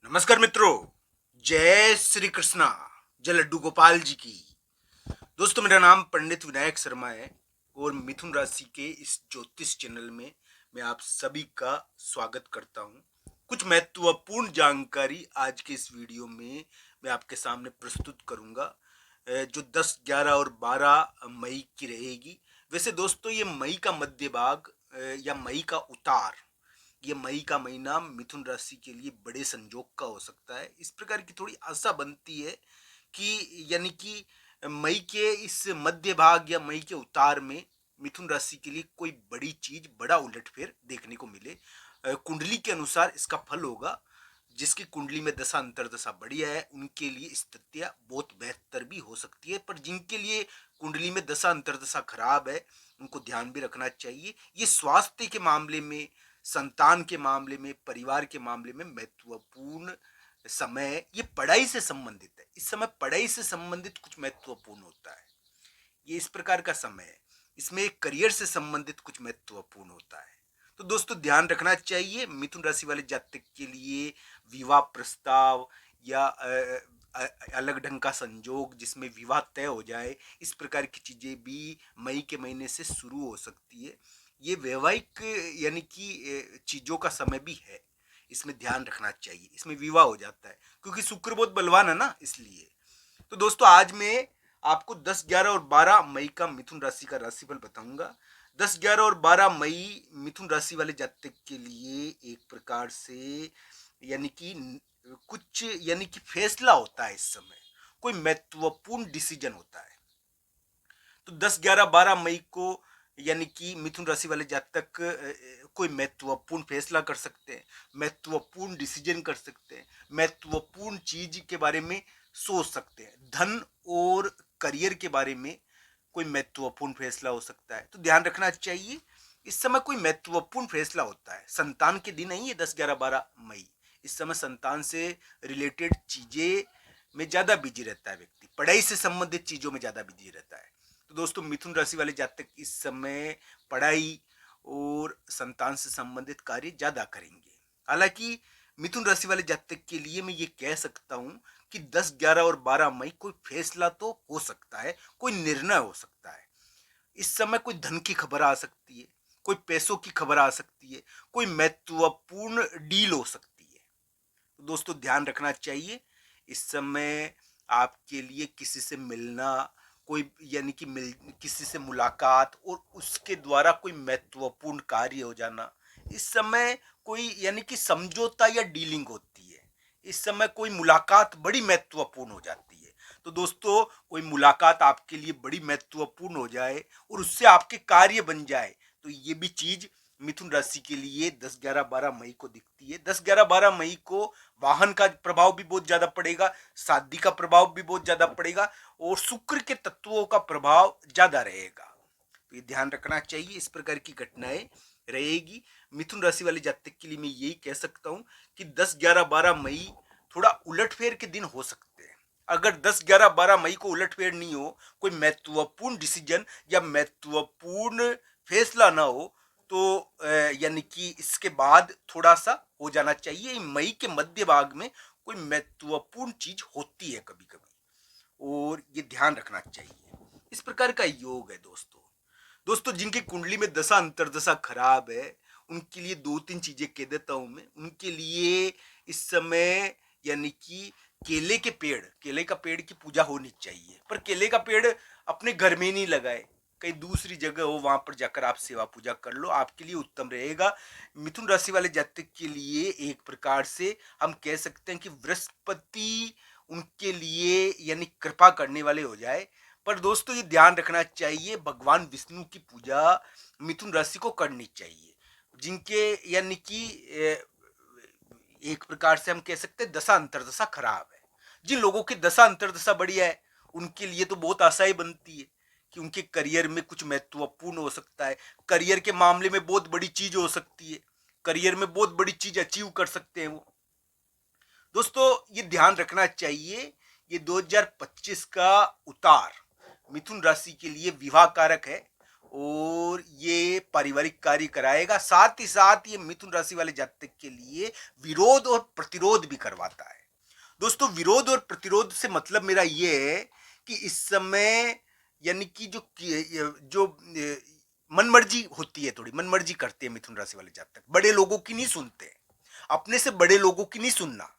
नमस्कार मित्रों, जय श्री कृष्णा, जय लड्डू गोपाल जी की। दोस्तों, मेरा नाम पंडित विनायक शर्मा है और मिथुन राशि के इस ज्योतिष चैनल में मैं आप सभी का स्वागत करता हूं। कुछ महत्वपूर्ण जानकारी आज के इस वीडियो में मैं आपके सामने प्रस्तुत करूंगा, जो 10, 11 और 12 मई की रहेगी। वैसे दोस्तों, ये मई का मध्य भाग या मई का उतार, ये मई का महीना मिथुन राशि के लिए बड़े संजोग का हो सकता है। इस प्रकार की थोड़ी आशा बनती है कि यानी कि मई के इस मध्य भाग या मई के उतार में मिथुन राशि के लिए कोई बड़ी चीज, बड़ा उलटफेर देखने को मिले। कुंडली के अनुसार इसका फल होगा। जिसकी कुंडली में दशा अंतरदशा बढ़िया है उनके लिए स्थितियां बहुत बेहतर भी हो सकती है, पर जिनके लिए कुंडली में दशा अंतरदशा खराब है उनको ध्यान भी रखना चाहिए। ये स्वास्थ्य के मामले में, संतान के मामले में, परिवार के मामले में महत्वपूर्ण समय, ये पढ़ाई से संबंधित है। इस समय पढ़ाई से संबंधित कुछ महत्वपूर्ण होता है। ये इस प्रकार का समय है, इसमें करियर से संबंधित कुछ महत्वपूर्ण होता है। तो दोस्तों, ध्यान रखना चाहिए मिथुन राशि वाले जातक के लिए विवाह प्रस्ताव या अलग ढंग का संजोग जिसमें विवाह तय हो जाए, इस प्रकार की चीजें भी मई के महीने से शुरू हो सकती है। ये वैवाहिक यानी कि चीजों का समय भी है, इसमें ध्यान रखना चाहिए। इसमें विवाह हो जाता है क्योंकि शुक्र बहुत बलवान है ना, इसलिए। तो दोस्तों, आज मैं आपको 10, 11 और 12 मई का मिथुन राशि का राशिफल बताऊंगा। 10, 11 और 12 मई मिथुन राशि वाले जातक के लिए एक प्रकार से यानी कि कुछ यानी कि फैसला होता है। इस समय कोई महत्वपूर्ण डिसीजन होता है। तो 10, 11, 12 मई को यानी कि मिथुन राशि वाले जातक कोई महत्वपूर्ण फैसला कर सकते हैं, महत्वपूर्ण डिसीजन कर सकते हैं, महत्वपूर्ण चीज के बारे में सोच सकते हैं। धन और करियर के बारे में कोई महत्वपूर्ण फैसला हो सकता है, तो ध्यान रखना चाहिए। इस समय कोई महत्वपूर्ण फैसला होता है। संतान के दिन है ये 10, 11, 12 मई। इस समय संतान से रिलेटेड चीजें में ज्यादा बिजी रहता है व्यक्ति, पढ़ाई से संबंधित चीजों में ज्यादा बिजी रहता है। तो दोस्तों, मिथुन राशि वाले जातक इस समय पढ़ाई और संतान से संबंधित कार्य ज्यादा करेंगे। हालांकि मिथुन राशि वाले जातक के लिए मैं ये कह सकता हूं कि 10, 11 और 12 मई कोई फैसला तो हो सकता है, कोई निर्णय हो सकता है। इस समय कोई धन की खबर आ सकती है, कोई पैसों की खबर आ सकती है, कोई महत्वपूर्ण डील हो सकती है। तो दोस्तों, ध्यान रखना चाहिए। इस समय आपके लिए किसी से मिलना, कोई यानी कि किसी से मुलाकात और उसके द्वारा कोई महत्वपूर्ण कार्य हो जाना, इस समय कोई यानी कि समझौता या डीलिंग होती है। इस समय कोई मुलाकात बड़ी महत्वपूर्ण हो जाती है। तो दोस्तों, कोई मुलाकात आपके लिए बड़ी महत्वपूर्ण हो जाए और उससे आपके कार्य बन जाए, तो ये भी चीज मिथुन राशि के लिए 10, 11, 12 मई को दिखती है। 10, 11, 12 मई को वाहन का प्रभाव भी बहुत ज्यादा पड़ेगा, शादी का प्रभाव भी बहुत ज्यादा पड़ेगा और शुक्र के तत्वों का प्रभाव ज्यादा रहेगा। तो ये ध्यान रखना चाहिए। इस प्रकार की घटनाएं रहेगी। मिथुन राशि वाले जातक के लिए मैं यही कह सकता हूं कि 10, 11, 12 मई थोड़ा उलटफेर के दिन हो सकते हैं। अगर 10, 11, 12 मई को उलटफेर नहीं हो, कोई महत्वपूर्ण डिसीजन या महत्वपूर्ण फैसला ना हो, तो यानी कि इसके बाद थोड़ा सा हो जाना चाहिए। मई के मध्य भाग में कोई महत्वपूर्ण चीज होती है कभी कभी, और ये ध्यान रखना चाहिए। इस प्रकार का योग है दोस्तों। दोस्तों, जिनकी कुंडली में दशा अंतरदशा खराब है उनके लिए दो तीन चीजें कह देता हूं मैं। उनके लिए इस समय यानी कि केले का पेड़ की पूजा होनी चाहिए, पर केले का पेड़ अपने घर में नहीं लगाए, कहीं दूसरी जगह हो वहां पर जाकर आप सेवा पूजा कर लो, आपके लिए उत्तम रहेगा। मिथुन राशि वाले जातक के लिए एक प्रकार से हम कह सकते हैं कि बृहस्पति उनके लिए यानी कृपा करने वाले हो जाए। पर दोस्तों, ये ध्यान रखना चाहिए, भगवान विष्णु की पूजा मिथुन राशि को करनी चाहिए। जिनके यानी कि एक प्रकार से हम कह सकते हैं दशा अंतरदशा खराब है। जिन लोगों की दशा अंतरदशा बढ़िया है उनके लिए तो बहुत आशाएं बनती है कि उनके करियर में कुछ महत्वपूर्ण हो सकता है, करियर के मामले में बहुत बड़ी चीज हो सकती है, करियर में बहुत बड़ी चीज अचीव कर सकते हैं वो। दोस्तों, ये ध्यान रखना चाहिए। ये 2025 का उतार मिथुन राशि के लिए विवाह कारक है और ये पारिवारिक कार्य कराएगा। साथ ही साथ ये मिथुन राशि वाले जातक के लिए विरोध और प्रतिरोध भी करवाता है। दोस्तों, विरोध और प्रतिरोध से मतलब मेरा ये है कि इस समय यानी कि जो मनमर्जी होती है, थोड़ी मनमर्जी करते हैं मिथुन राशि वाले जातक। बड़े लोगों की नहीं सुनते, अपने से बड़े लोगों की नहीं सुनना,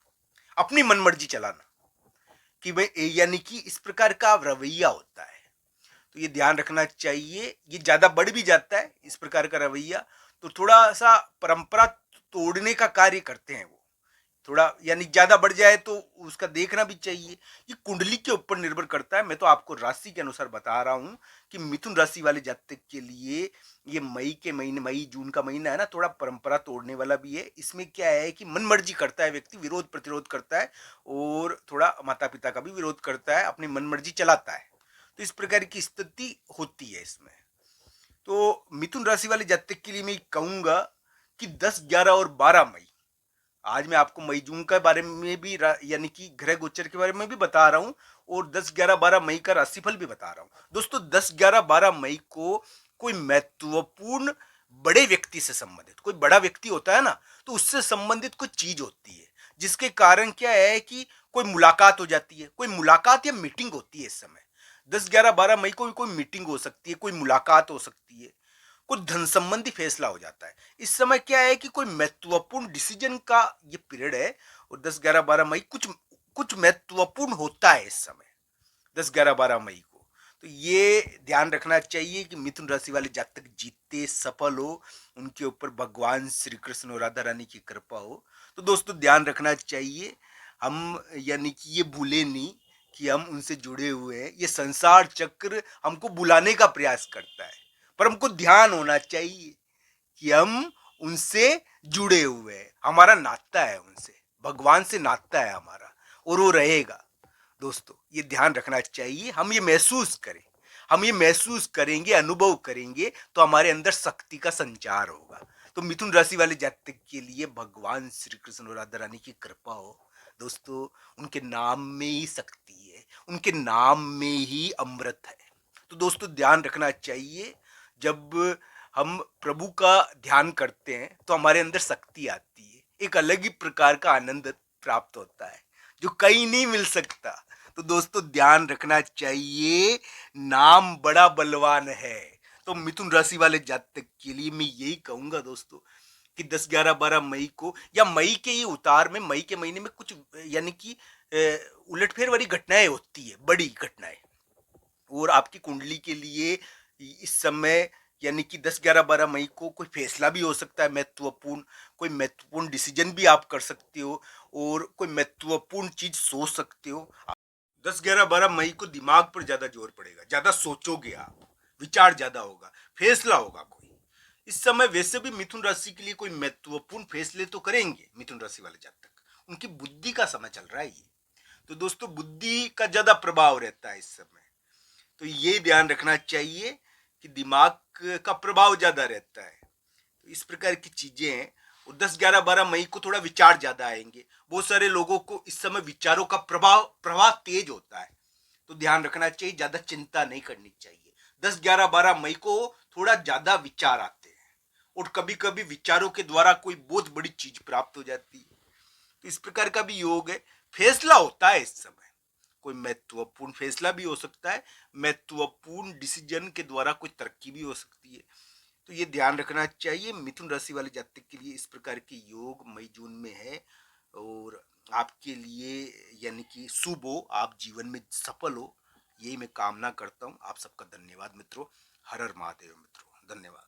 अपनी मनमर्जी चलाना, कि भाई यानी कि इस प्रकार का रवैया होता है। तो ये ध्यान रखना चाहिए। ये ज्यादा बढ़ भी जाता है इस प्रकार का रवैया, तो थोड़ा सा परंपरा तोड़ने का कार्य करते हैं वो। थोड़ा यानी ज्यादा बढ़ जाए तो उसका देखना भी चाहिए। ये कुंडली के ऊपर निर्भर करता है। मैं तो आपको राशि के अनुसार बता रहा हूं कि मिथुन राशि वाले जातक के लिए ये मई के महीने, मई जून का महीना है ना, थोड़ा परंपरा तोड़ने वाला भी है। इसमें क्या है कि मन मर्जी करता है व्यक्ति, विरोध प्रतिरोध करता है और थोड़ा माता पिता का भी विरोध करता है, अपनी मन मर्जी चलाता है। तो इस प्रकार की स्थिति होती है इसमें। तो मिथुन राशि वाले जातक के लिए मैं कहूंगा कि 10, 11 और 12 मई, आज मैं आपको मई जून के बारे में भी यानी कि ग्रह गोचर के बारे में भी बता रहा हूं और 10, 11, 12 मई का राशिफल भी बता रहा हूं। दोस्तों, 10, 11, 12 मई को कोई महत्वपूर्ण बड़े व्यक्ति से संबंधित, कोई बड़ा व्यक्ति होता है ना, तो उससे संबंधित कोई चीज होती है, जिसके कारण क्या है कि कोई मुलाकात हो जाती है, कोई मुलाकात या मीटिंग होती है इस समय। 10, 11, 12 मई को भी कोई मीटिंग हो सकती है, कोई मुलाकात हो सकती है, कुछ धन संबंधी फैसला हो जाता है। इस समय क्या है कि कोई महत्वपूर्ण डिसीजन का ये पीरियड है और 10, 11, 12 मई कुछ कुछ महत्वपूर्ण होता है इस समय, 10, 11, 12 मई को। तो ये ध्यान रखना चाहिए कि मिथुन राशि वाले जातक जीते, सफल हो, उनके ऊपर भगवान श्री कृष्ण और राधा रानी की कृपा हो। तो दोस्तों, ध्यान रखना चाहिए। हम यानी कि ये भूले नहीं कि हम उनसे जुड़े हुए हैं। ये संसार चक्र हमको बुलाने का प्रयास करता है, पर हमको ध्यान होना चाहिए कि हम उनसे जुड़े हुए हैं, हमारा नाता है उनसे, भगवान से नाता है हमारा, और वो रहेगा। दोस्तों, ये ध्यान रखना चाहिए। हम ये महसूस करें, हम ये महसूस करेंगे, अनुभव करेंगे, तो हमारे अंदर शक्ति का संचार होगा। तो मिथुन राशि वाले जातक के लिए भगवान श्री कृष्ण और राधा रानी की कृपा हो। दोस्तों, उनके नाम में ही शक्ति है, उनके नाम में ही अमृत है। तो दोस्तों, ध्यान रखना चाहिए। जब हम प्रभु का ध्यान करते हैं तो हमारे अंदर शक्ति आती है, एक अलग ही प्रकार का आनंद प्राप्त होता है जो कहीं नहीं मिल सकता। तो दोस्तों, ध्यान रखना चाहिए, नाम बड़ा बलवान है। तो मिथुन राशि वाले जातक के लिए मैं यही कहूंगा दोस्तों कि 10, 11, 12 मई को या मई के ही उतार में, मई के महीने में कुछ यानी कि उलटफेर वाली घटनाएं होती है, बड़ी घटनाएं। और आपकी कुंडली के लिए इस समय यानी कि 10, 11, 12 मई को कोई फैसला भी हो सकता है महत्वपूर्ण, कोई महत्वपूर्ण डिसीजन भी आप कर सकते हो और कोई महत्वपूर्ण चीज सोच सकते हो। 10, 11, 12 मई को दिमाग पर ज्यादा जोर पड़ेगा, ज्यादा सोचोगे आप, विचार ज्यादा होगा, फैसला होगा कोई। इस समय वैसे भी मिथुन राशि के लिए कोई महत्वपूर्ण फैसले तो करेंगे मिथुन राशि वाले जातक, उनकी बुद्धि का समय चल रहा है ये। तो दोस्तों, बुद्धि का ज्यादा प्रभाव रहता है इस समय। तो ये ध्यान रखना चाहिए कि दिमाग का प्रभाव ज्यादा रहता है। तो इस प्रकार की चीजें हैं। और 10, 11, 12 मई को थोड़ा विचार ज्यादा आएंगे। बहुत सारे लोगों को इस समय विचारों का प्रवाह तेज होता है, तो ध्यान रखना चाहिए, ज्यादा चिंता नहीं करनी चाहिए। 10, 11, 12 मई को थोड़ा ज्यादा विचार आते हैं और कभी कभी विचारों के द्वारा कोई बहुत बड़ी चीज प्राप्त हो जाती है। तो इस प्रकार का भी योग है। फैसला होता है इस समय, कोई महत्वपूर्ण फैसला भी हो सकता है, महत्वपूर्ण डिसीजन के द्वारा कोई तरक्की भी हो सकती है। तो ये ध्यान रखना चाहिए। मिथुन राशि वाले जातक के लिए इस प्रकार के योग मई जून में है और आपके लिए यानी कि शुभ हो, आप जीवन में सफल हो, यही मैं कामना करता हूँ। आप सबका धन्यवाद मित्रों। हर हर महादेव मित्रों, धन्यवाद।